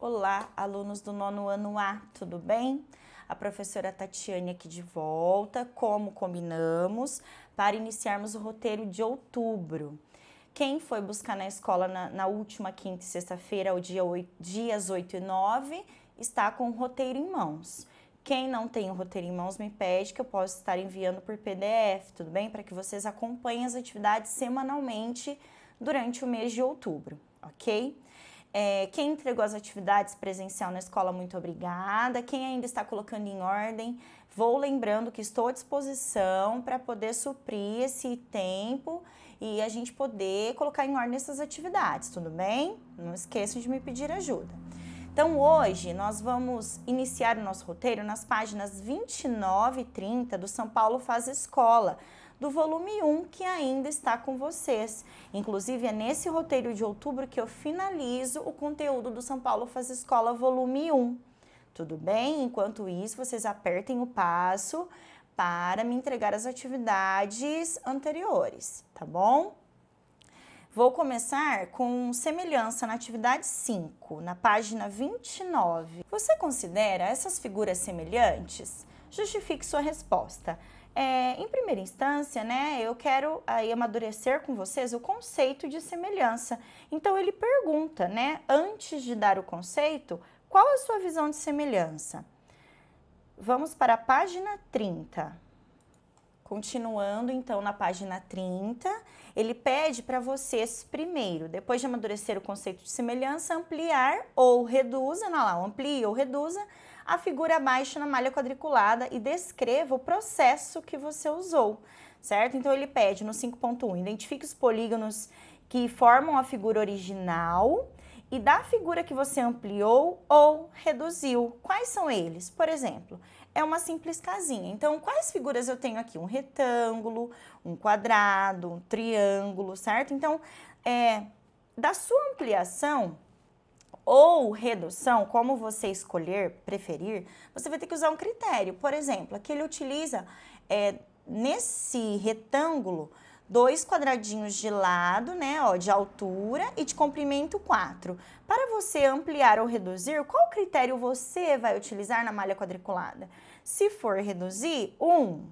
Olá, alunos do nono ano A, tudo bem? A professora Tatiane aqui de volta, como combinamos, para iniciarmos o roteiro de outubro. Quem foi buscar na escola na última quinta e sexta-feira, dias 8 e 9, está com o roteiro em mãos. Quem não tem o roteiro em mãos me pede que eu possa estar enviando por PDF, tudo bem? Para que vocês acompanhem as atividades semanalmente durante o mês de outubro, ok? Quem entregou as atividades presencial na escola, muito obrigada. Quem ainda está colocando em ordem, vou lembrando que estou à disposição para poder suprir esse tempo e a gente poder colocar em ordem essas atividades, tudo bem? Não esqueçam de me pedir ajuda. Então, hoje nós vamos iniciar o nosso roteiro nas páginas 29 e 30 do São Paulo Faz Escola, do volume 1, que ainda está com vocês. Inclusive, é nesse roteiro de outubro que eu finalizo o conteúdo do São Paulo Faz Escola, volume 1. Tudo bem? Enquanto isso, vocês apertem o passo para me entregar as atividades anteriores, tá bom? Vou começar com semelhança na atividade 5, na página 29. Você considera essas figuras semelhantes? Justifique sua resposta. Em primeira instância, eu quero aí amadurecer com vocês o conceito de semelhança. Então, ele pergunta, antes de dar o conceito, qual a sua visão de semelhança? Vamos para a página 30. Continuando, então, na página 30, ele pede para vocês, primeiro, depois de amadurecer o conceito de semelhança, ampliar ou reduza, amplie ou reduza a figura abaixo na malha quadriculada e descreva o processo que você usou, certo? Então, ele pede no 5.1, identifique os polígonos que formam a figura original e da figura que você ampliou ou reduziu. Quais são eles? Por exemplo, é uma simples casinha. Então, quais figuras eu tenho aqui? Um retângulo, um quadrado, um triângulo, certo? Então, da sua ampliação ou redução, como você escolher, preferir, você vai ter que usar um critério. Por exemplo, aqui ele utiliza, nesse retângulo, 2 quadradinhos de lado, de altura e de comprimento 4. Para você ampliar ou reduzir, qual critério você vai utilizar na malha quadriculada? Se for reduzir, 1,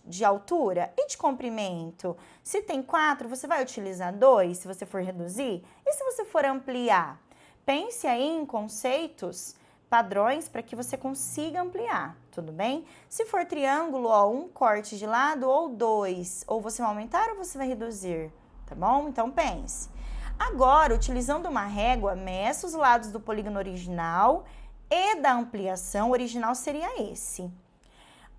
de altura e de comprimento. Se tem 4, você vai utilizar 2, se você for reduzir. E se você for ampliar? Pense aí em conceitos, padrões, para que você consiga ampliar, tudo bem? Se for triângulo, 1 corte de lado ou 2, ou você vai aumentar ou você vai reduzir, tá bom? Então, pense. Agora, utilizando uma régua, meça os lados do polígono original e da ampliação. O original seria esse.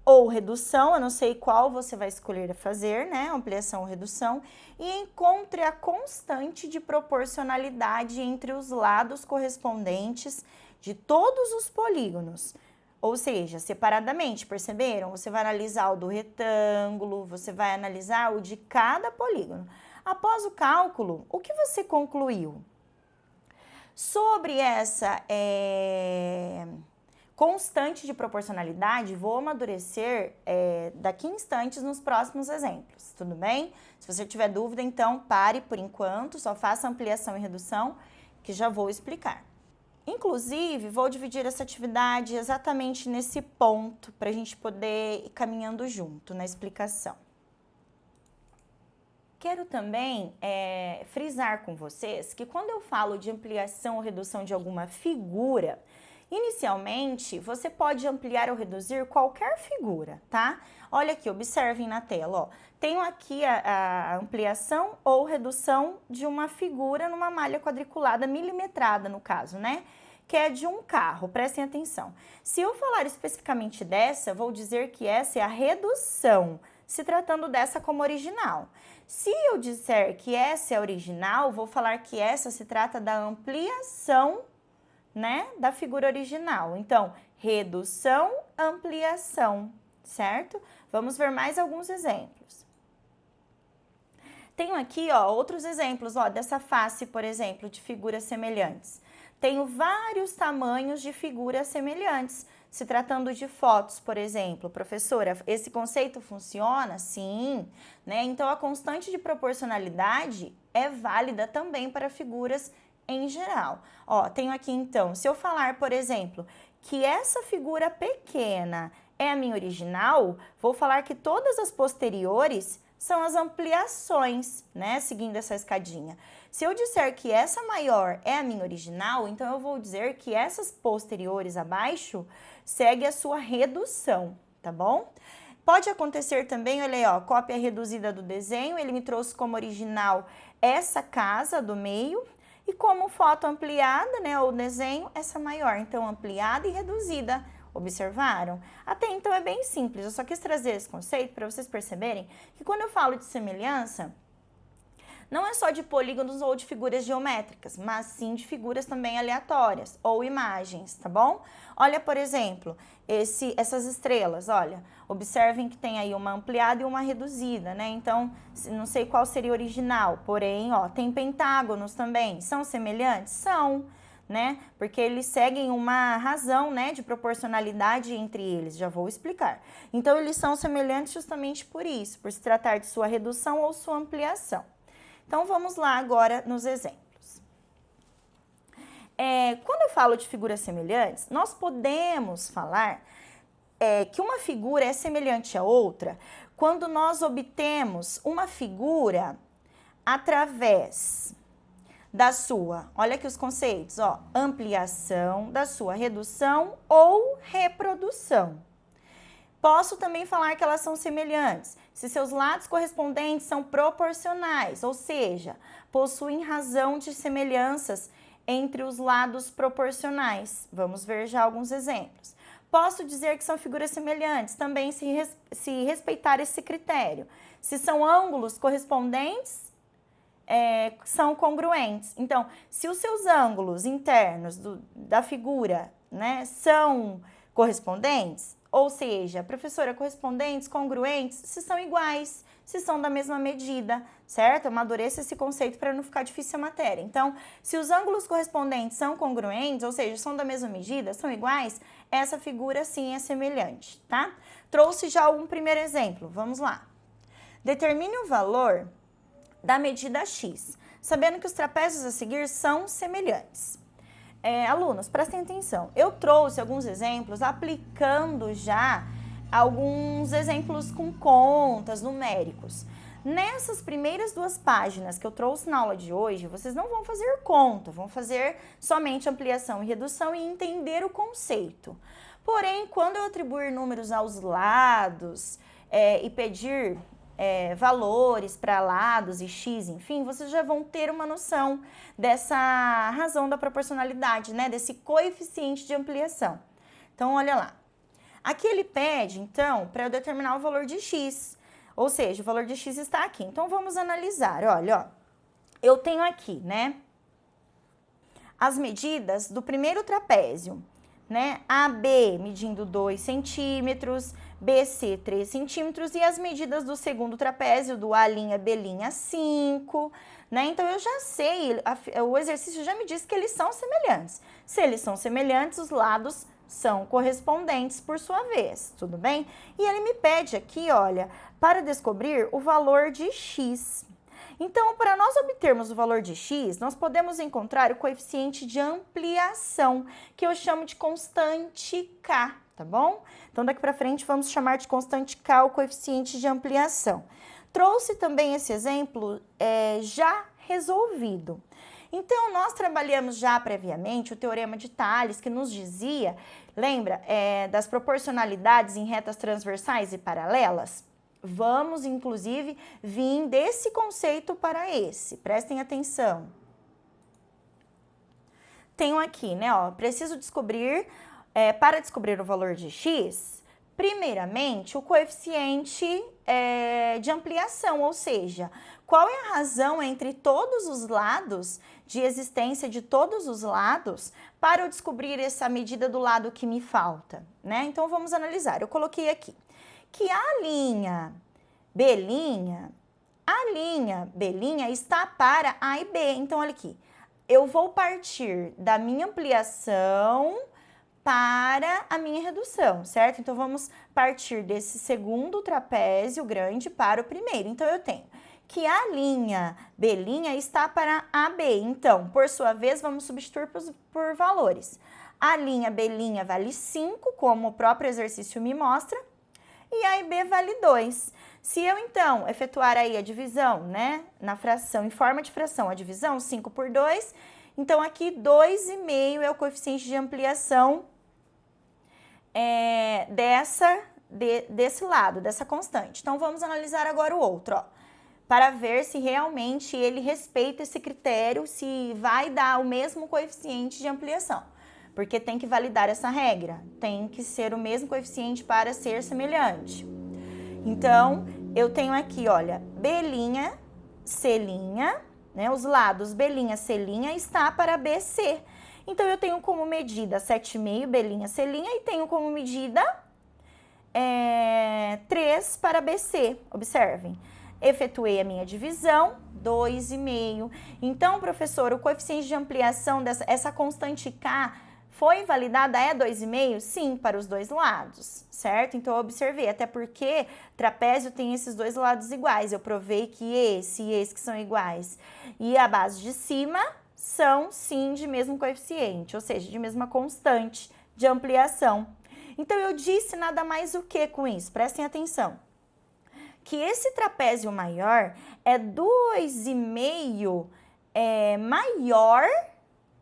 Ou redução, eu não sei qual você vai escolher fazer, ampliação ou redução, e encontre a constante de proporcionalidade entre os lados correspondentes de todos os polígonos. Ou seja, separadamente, perceberam? Você vai analisar o do retângulo, você vai analisar o de cada polígono. Após o cálculo, o que você concluiu? Sobre essa constante de proporcionalidade, vou amadurecer daqui a instantes nos próximos exemplos, tudo bem? Se você tiver dúvida, então pare por enquanto, só faça ampliação e redução, que já vou explicar. Inclusive, vou dividir essa atividade exatamente nesse ponto, para a gente poder ir caminhando junto na explicação. Quero também frisar com vocês que quando eu falo de ampliação ou redução de alguma figura, inicialmente, você pode ampliar ou reduzir qualquer figura, tá? Olha aqui, observem na tela, ó. Tenho aqui a ampliação ou redução de uma figura numa malha quadriculada, milimetrada no caso, que é de um carro, prestem atenção. Se eu falar especificamente dessa, vou dizer que essa é a redução, se tratando dessa como original. Se eu disser que essa é a original, vou falar que essa se trata da ampliação da figura original. Então, redução, ampliação, certo? Vamos ver mais alguns exemplos. Tenho aqui, outros exemplos, dessa face, por exemplo, de figuras semelhantes. Tenho vários tamanhos de figuras semelhantes. Se tratando de fotos, por exemplo, professora, esse conceito funciona? Sim, Então, a constante de proporcionalidade é válida também para figuras em geral. Ó, tenho aqui então, se eu falar, por exemplo, que essa figura pequena é a minha original, vou falar que todas as posteriores são as ampliações, né, seguindo essa escadinha. Se eu disser que essa maior é a minha original, então eu vou dizer que essas posteriores abaixo segue a sua redução, tá bom? Pode acontecer também, olha aí, ó, cópia reduzida do desenho, ele me trouxe como original essa casa do meio, e como foto ampliada, né, ou desenho, essa maior. Então, ampliada e reduzida. Observaram? Até então é bem simples, eu só quis trazer esse conceito para vocês perceberem que quando eu falo de semelhança, não é só de polígonos ou de figuras geométricas, mas sim de figuras também aleatórias ou imagens, tá bom? Olha, por exemplo, essas estrelas, olha, observem que tem aí uma ampliada e uma reduzida, né? Então, não sei qual seria original, porém, ó, tem pentágonos também. São semelhantes? São, né? Porque eles seguem uma razão, né, de proporcionalidade entre eles, já vou explicar. Então, eles são semelhantes justamente por isso, por se tratar de sua redução ou sua ampliação. Então, vamos lá agora nos exemplos. Quando eu falo de figuras semelhantes, nós podemos falar que uma figura é semelhante a outra quando nós obtemos uma figura através da sua, olha aqui os conceitos, ó, ampliação, da sua redução ou reprodução. Posso também falar que elas são semelhantes se seus lados correspondentes são proporcionais, ou seja, possuem razão de semelhanças entre os lados proporcionais. Vamos ver já alguns exemplos. Posso dizer que são figuras semelhantes também se respeitar esse critério. Se são ângulos correspondentes, são congruentes. Então, se os seus ângulos internos da figura, né, são correspondentes, ou seja, professora, correspondentes, congruentes, se são iguais, se são da mesma medida, certo? Amadureça esse conceito para não ficar difícil a matéria. Então, se os ângulos correspondentes são congruentes, ou seja, são da mesma medida, são iguais, essa figura sim é semelhante, tá? Trouxe já um primeiro exemplo, vamos lá. Determine o valor da medida x, sabendo que os trapézios a seguir são semelhantes. Alunos, prestem atenção, eu trouxe alguns exemplos aplicando já alguns exemplos com contas, numéricos. Nessas primeiras 2 páginas que eu trouxe na aula de hoje, vocês não vão fazer conta, vão fazer somente ampliação e redução e entender o conceito. Porém, quando eu atribuir números aos lados e pedir valores para lados e x, enfim, vocês já vão ter uma noção dessa razão da proporcionalidade, né? Desse coeficiente de ampliação. Então, olha lá. Aqui ele pede, então, para eu determinar o valor de x, ou seja, o valor de x está aqui. Então, vamos analisar. Olha, ó, eu tenho aqui, né, as medidas do primeiro trapézio, né, AB medindo 2 centímetros, BC 3 centímetros e as medidas do segundo trapézio, do A', B', 5, né? Então, eu já sei, o exercício já me diz que eles são semelhantes. Se eles são semelhantes, os lados são correspondentes por sua vez, tudo bem? E ele me pede aqui, olha, para descobrir o valor de x. Então, para nós obtermos o valor de x, nós podemos encontrar o coeficiente de ampliação, que eu chamo de constante k, tá bom? Então, daqui para frente, vamos chamar de constante k o coeficiente de ampliação. Trouxe também esse exemplo já resolvido. Então, nós trabalhamos já previamente o teorema de Tales, que nos dizia, lembra, das proporcionalidades em retas transversais e paralelas? Vamos, inclusive, vir desse conceito para esse. Prestem atenção. Tenho aqui, né, ó, preciso descobrir, para descobrir o valor de x, primeiramente, o coeficiente de ampliação, ou seja, qual é a razão entre todos os lados, de existência de todos os lados, para eu descobrir essa medida do lado que me falta, né? Então, vamos analisar. Eu coloquei aqui que a linha B', está para A e B. Então, olha aqui, eu vou partir da minha ampliação para a minha redução, certo? Então, vamos partir desse segundo trapézio grande para o primeiro. Então, eu tenho que a linha B' está para AB. Então, por sua vez, vamos substituir por valores. A linha B' vale 5, como o próprio exercício me mostra, e a IB vale 2. Se eu, então, efetuar aí a divisão, né, na fração, em forma de fração, a divisão, 5 por 2, então aqui 2,5 é o coeficiente de ampliação desse lado, dessa constante. Então, vamos analisar agora o outro, ó, para ver se realmente ele respeita esse critério, se vai dar o mesmo coeficiente de ampliação. Porque tem que validar essa regra, tem que ser o mesmo coeficiente para ser semelhante. Então, eu tenho aqui, olha, B', C', né, os lados B', C' está para BC. Então, eu tenho como medida 7,5, B', C' e tenho como medida 3 para BC, observem. Efetuei a minha divisão, 2,5. Então, professor, o coeficiente de ampliação essa constante K foi validada, é 2,5? Sim, para os dois lados, certo? Então, eu observei, até porque trapézio tem esses dois lados iguais. Eu provei que esse e esse que são iguais. E a base de cima são, sim, de mesmo coeficiente, ou seja, de mesma constante de ampliação. Então, eu disse nada mais o que com isso? Prestem atenção. Que esse trapézio maior é 2,5 maior,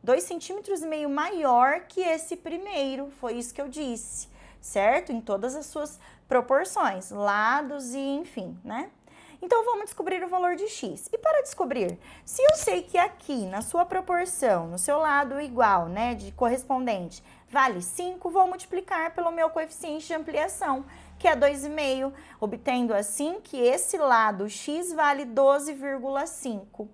2,5 centímetros maior que esse primeiro, foi isso que eu disse, certo? Em todas as suas proporções, lados e enfim, né? Então, vamos descobrir o valor de x. E para descobrir, se eu sei que aqui, na sua proporção, no seu lado igual, né, de correspondente, vale 5, vou multiplicar pelo meu coeficiente de ampliação, que é 2,5, obtendo assim que esse lado x vale 12,5.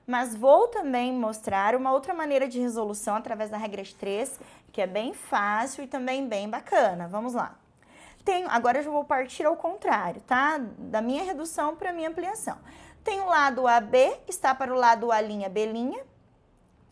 Mas vou também mostrar uma outra maneira de resolução através da regra de 3, que é bem fácil e também bem bacana. Vamos lá. Agora eu já vou partir ao contrário, tá? Da minha redução para a minha ampliação. Tem o lado AB, está para o lado A'B',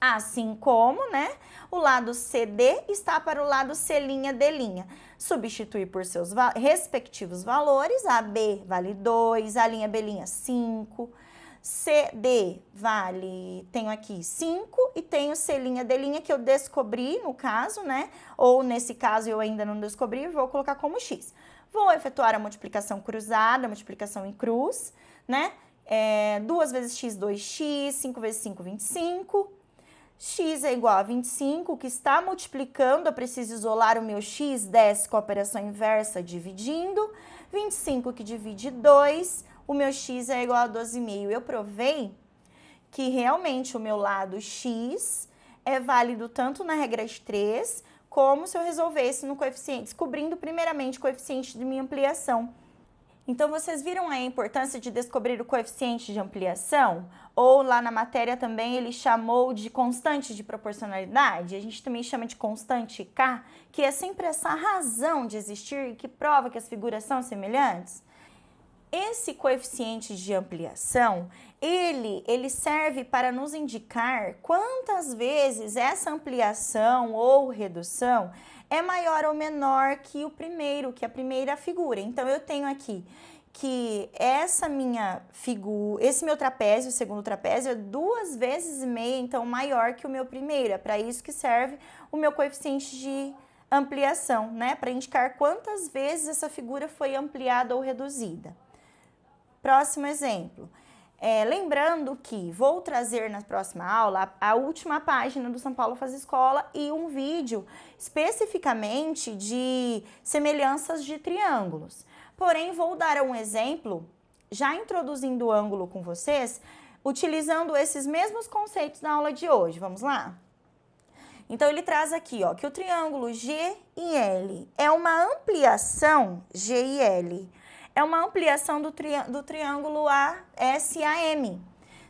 assim como, né, o lado CD está para o lado C'D'. Substituir por seus respectivos valores, AB vale 2, A'B' 5, CD vale, tenho aqui 5 e tenho C'D' que eu descobri no caso, né? Ou nesse caso eu ainda não descobri, vou colocar como x. Vou efetuar a multiplicação cruzada, a multiplicação em cruz, né? 2 vezes x, 2x, 5 vezes 5, 25. X é igual a 25, que está multiplicando, eu preciso isolar o meu x, desce com a operação inversa, dividindo. 25 que divide 2, o meu x é igual a 12,5. Eu provei que realmente o meu lado x é válido tanto na regra de 3, como se eu resolvesse no coeficiente, descobrindo primeiramente o coeficiente de minha ampliação. Então, vocês viram a importância de descobrir o coeficiente de ampliação? Ou lá na matéria também ele chamou de constante de proporcionalidade? A gente também chama de constante K, que é sempre essa razão de existir que prova que as figuras são semelhantes. Esse coeficiente de ampliação, ele serve para nos indicar quantas vezes essa ampliação ou redução é maior ou menor que o primeiro, que a primeira figura. Então, eu tenho aqui que essa minha figura, esse meu trapézio, o segundo trapézio, é 2,5 vezes, então maior que o meu primeiro. É para isso que serve o meu coeficiente de ampliação, né? Para indicar quantas vezes essa figura foi ampliada ou reduzida. Próximo exemplo. Lembrando que vou trazer na próxima aula a última página do São Paulo Faz Escola e um vídeo especificamente de semelhanças de triângulos. Porém, vou dar um exemplo, já introduzindo o ângulo com vocês, utilizando esses mesmos conceitos na aula de hoje. Vamos lá? Então, ele traz aqui, ó, que o triângulo G e L é uma ampliação, G e L, é uma ampliação do triângulo ASAM.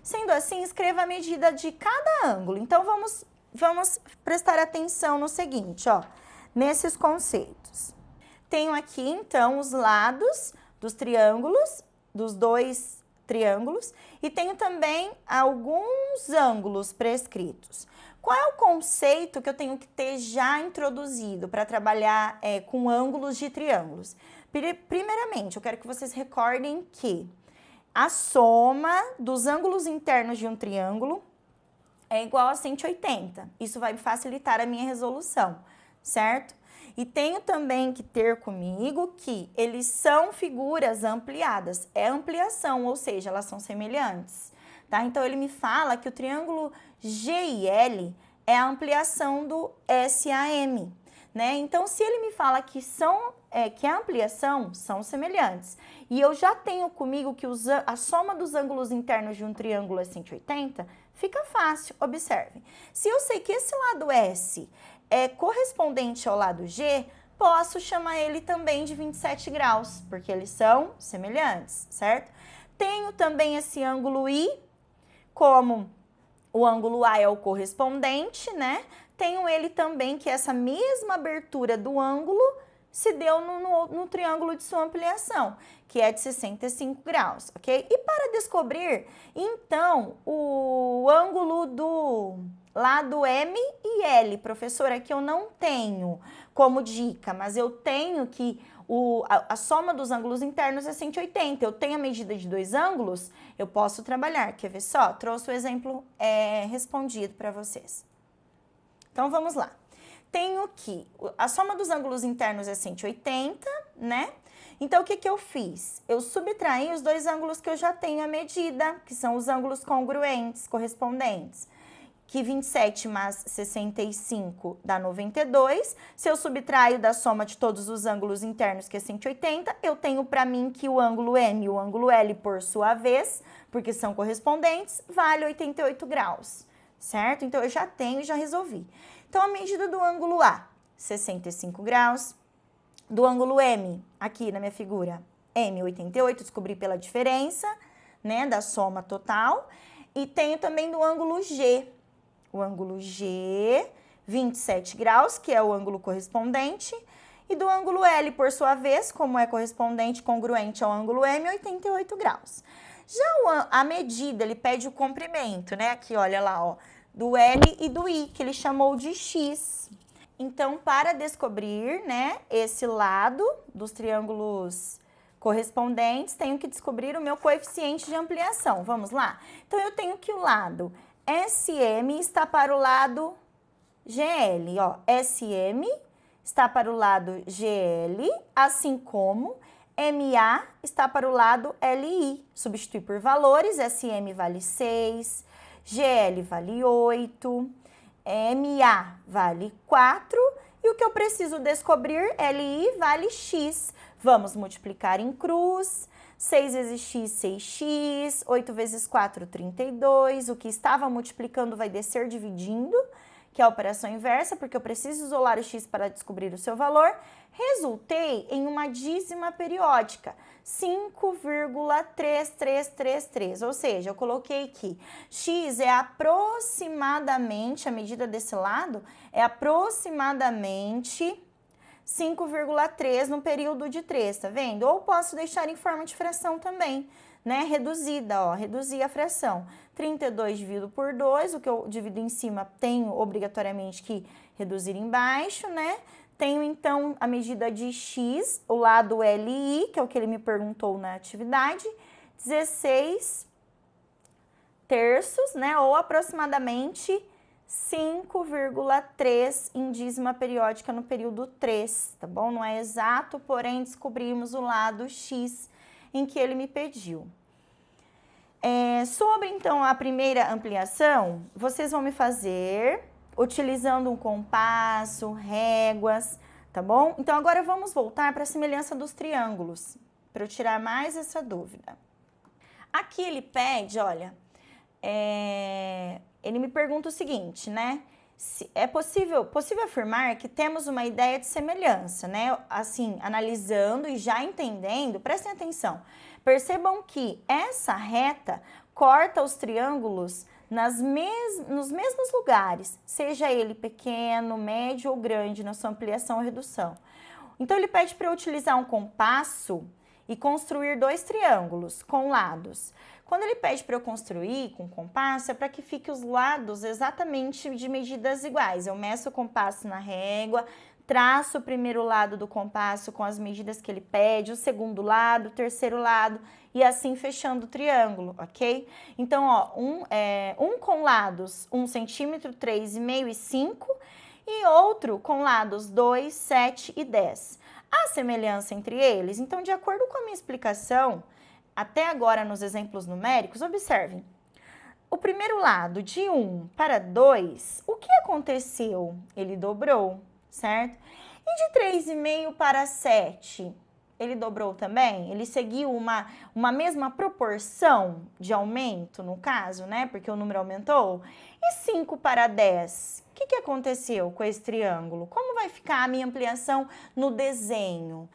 Sendo assim, escreva a medida de cada ângulo. Então, vamos prestar atenção no seguinte, ó, nesses conceitos. Tenho aqui, então, os lados dos triângulos, dos dois triângulos, e tenho também alguns ângulos prescritos. Qual é o conceito que eu tenho que ter já introduzido para trabalhar com ângulos de triângulos? Primeiramente, eu quero que vocês recordem que a soma dos ângulos internos de um triângulo é igual a 180. Isso vai facilitar a minha resolução, certo? E tenho também que ter comigo que eles são figuras ampliadas. É ampliação, ou seja, elas são semelhantes, tá? Então, ele me fala que o triângulo GIL é a ampliação do SAM, né? Então, se ele me fala que que a ampliação são semelhantes, e eu já tenho comigo que a soma dos ângulos internos de um triângulo é 180, fica fácil, observe. Se eu sei que esse lado S é correspondente ao lado G, posso chamar ele também de 27 graus, porque eles são semelhantes, certo? Tenho também esse ângulo I, como o ângulo A é o correspondente, né? Tenho ele também que essa mesma abertura do ângulo se deu no triângulo de sua ampliação, que é de 65 graus, ok? E para descobrir, então, o ângulo do lado M e L, professora, aqui eu não tenho como dica, mas eu tenho que a soma dos ângulos internos é 180, eu tenho a medida de dois ângulos, eu posso trabalhar. Quer ver só? Trouxe o exemplo respondido para vocês. Então, vamos lá. Tenho que a soma dos ângulos internos é 180, né? Então, o que eu fiz? Eu subtraí os dois ângulos que eu já tenho a medida, que são os ângulos congruentes, correspondentes. Que 27 mais 65 dá 92. Se eu subtraio da soma de todos os ângulos internos, que é 180, eu tenho para mim que o ângulo M e o ângulo L, por sua vez, porque são correspondentes, vale 88 graus, certo? Então, eu já tenho e já resolvi. Então, a medida do ângulo A, 65 graus. Do ângulo M, aqui na minha figura, M, 88, descobri pela diferença, né, da soma total. E tenho também do ângulo G. O ângulo G, 27 graus, que é o ângulo correspondente. E do ângulo L, por sua vez, como é correspondente, congruente ao ângulo M, 88 graus. Já a medida, ele pede o comprimento, né? Aqui, olha lá, ó. Do L e do I, que ele chamou de X. Então, para descobrir, né, esse lado dos triângulos correspondentes, tenho que descobrir o meu coeficiente de ampliação. Vamos lá? Então, eu tenho que o lado SM está para o lado GL, ó. SM está para o lado GL, assim como MA está para o lado LI. Substitui por valores, SM vale 6, GL vale 8, MA vale 4 e o que eu preciso descobrir, LI vale X. Vamos multiplicar em cruz, 6 vezes X, 6X, 8 vezes 4, 32. O que estava multiplicando vai descer dividindo, que é a operação inversa, porque eu preciso isolar o X para descobrir o seu valor. Resultei em uma dízima periódica, 5,3333, ou seja, eu coloquei que X é aproximadamente, a medida desse lado é aproximadamente 5,3 no período de 3, tá vendo? Ou posso deixar em forma de fração também, né? Reduzida, ó, reduzir a fração. 32 dividido por 2, o que eu divido em cima tenho obrigatoriamente que reduzir embaixo, né? Tenho, então, a medida de X, o lado LI, que é o que ele me perguntou na atividade, 16 terços, né? Ou aproximadamente 5,3 em dízima periódica no período 3, tá bom? Não é exato, porém, descobrimos o lado X em que ele me pediu. Sobre, então, a primeira ampliação, vocês vão me fazer utilizando um compasso, réguas, tá bom? Então, agora vamos voltar para a semelhança dos triângulos, para eu tirar mais essa dúvida. Aqui ele pede, olha, ele me pergunta o seguinte, né? Se é possível afirmar que temos uma ideia de semelhança, né? Assim, analisando e já entendendo, prestem atenção. Percebam que essa reta corta os triângulos nos mesmos lugares, seja ele pequeno, médio ou grande, na sua ampliação ou redução. Então, ele pede para eu utilizar um compasso e construir dois triângulos com lados. Quando ele pede para eu construir com compasso, é para que fique os lados exatamente de medidas iguais. Eu meço o compasso na régua, traço o primeiro lado do compasso com as medidas que ele pede, o segundo lado, o terceiro lado e assim fechando o triângulo, ok? Então, ó, um com lados 1 centímetro, 3,5 e 5 e outro com lados 2, 7 e 10. Há semelhança entre eles? Então, de acordo com a minha explicação, até agora nos exemplos numéricos, observem. O primeiro lado, de 1 para 2, o que aconteceu? Ele dobrou, certo? E de 3,5 para 7, ele dobrou também? Ele seguiu uma mesma proporção de aumento, no caso, né? Porque o número aumentou. E 5 para 10, o que aconteceu com esse triângulo? Como vai ficar a minha ampliação no desenho?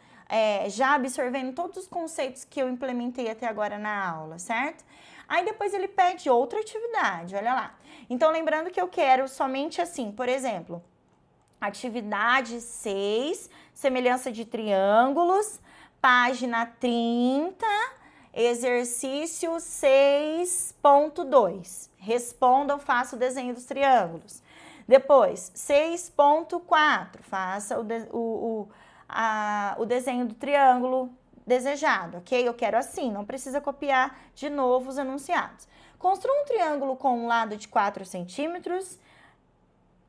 Já absorvendo todos os conceitos que eu implementei até agora na aula, certo? Aí depois ele pede outra atividade, olha lá. Então, lembrando que eu quero somente assim, por exemplo, atividade 6, semelhança de triângulos, página 30, exercício 6.2. Respondam, faça o desenho dos triângulos. Depois, 6.4, faça o desenho do triângulo desejado, ok? Eu quero assim, não precisa copiar de novo os enunciados. Construa um triângulo com um lado de 4 centímetros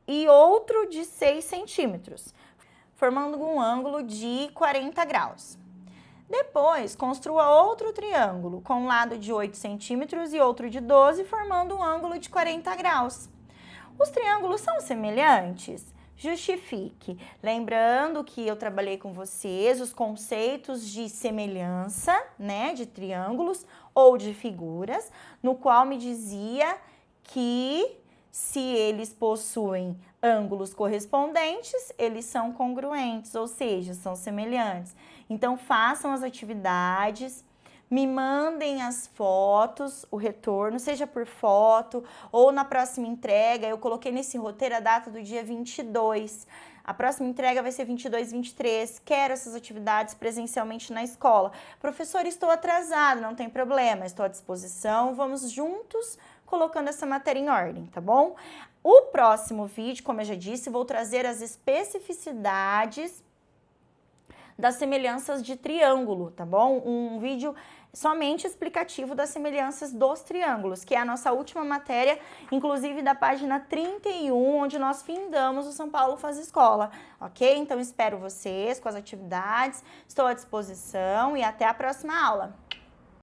e outro de 6 centímetros, formando um ângulo de 40 graus. Depois, construa outro triângulo com um lado de 8 centímetros e outro de 12, formando um ângulo de 40 graus. Os triângulos são semelhantes? Justifique. Lembrando que eu trabalhei com vocês os conceitos de semelhança, né, de triângulos ou de figuras, no qual me dizia que se eles possuem ângulos correspondentes, eles são congruentes, ou seja, são semelhantes. Então, façam as atividades, me mandem as fotos, o retorno, seja por foto ou na próxima entrega. Eu coloquei nesse roteiro a data do dia 22. A próxima entrega vai ser 22, 23. Quero essas atividades presencialmente na escola. Professor, estou atrasado, não tem problema, estou à disposição. Vamos juntos colocando essa matéria em ordem, tá bom? O próximo vídeo, como eu já disse, vou trazer as especificidades das semelhanças de triângulo, tá bom? Um vídeo somente explicativo das semelhanças dos triângulos, que é a nossa última matéria, inclusive da página 31, onde nós findamos o São Paulo Faz Escola, ok? Então, espero vocês com as atividades, estou à disposição e até a próxima aula.